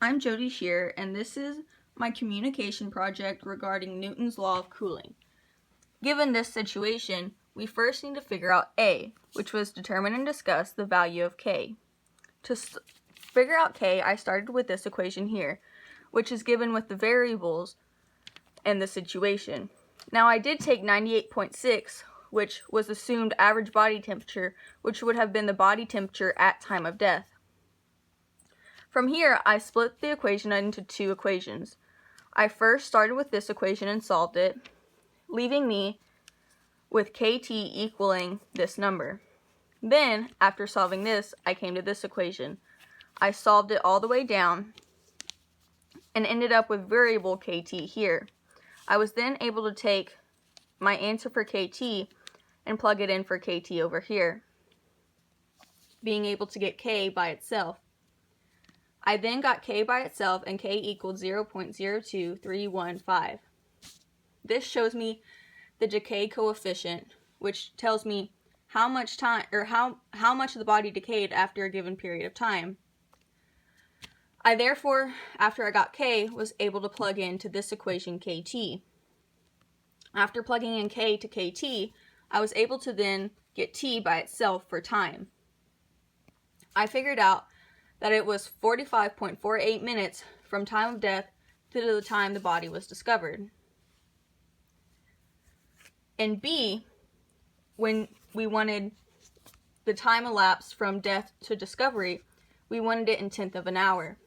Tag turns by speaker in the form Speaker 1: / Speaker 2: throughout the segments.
Speaker 1: I'm Jody Shear, and this is my communication project regarding Newton's law of cooling. Given this situation, we first need to figure out A, which was determine and discuss the value of K. To figure out K, I started with this equation here, which is given with the variables and the situation. Now I did take 98.6, which was assumed average body temperature, which would have been the body temperature at time of death. From here, I split the equation into two equations. I first started with this equation and solved it, leaving me with KT equaling this number. Then, after solving this, I came to this equation. I solved it all the way down and ended up with variable KT here. I was then able to take my answer for KT and plug it in for KT over here, being able to get K by itself. I then got K by itself, and K equaled 0.02315. This shows me the decay coefficient, which tells me how much time or how much the body decayed after a given period of time. I therefore, after I got K, was able to plug into this equation KT. After plugging in K to KT, I was able to then get T by itself for time. I figured out that it was 45.48 minutes from time of death to the time the body was discovered. In B, when we wanted the time elapsed from death to discovery, we wanted it in tenth of an hour.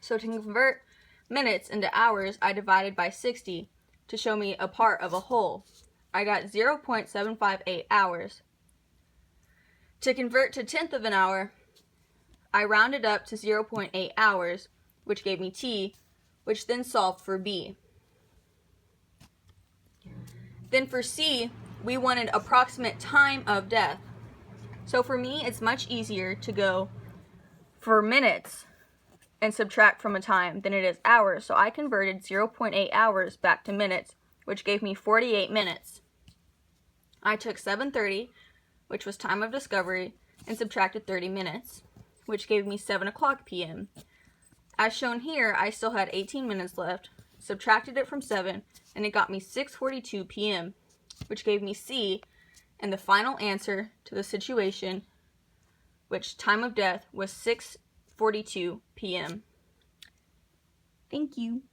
Speaker 1: So to convert minutes into hours, I divided by 60 to show me a part of a whole. I got 0.758 hours. To convert to tenth of an hour, I rounded up to 0.8 hours, which gave me T, which then solved for B. Then for C, we wanted approximate time of death. So for me, it's much easier to go for minutes and subtract from a time than it is hours. So I converted 0.8 hours back to minutes, which gave me 48 minutes. I took 7:30, which was time of discovery, and subtracted 30 minutes, which gave me 7 o'clock p.m. As shown here, I still had 18 minutes left, subtracted it from 7, and it got me 6:42 p.m., which gave me C, and the final answer to the situation, which time of death was 6:42 p.m. Thank you.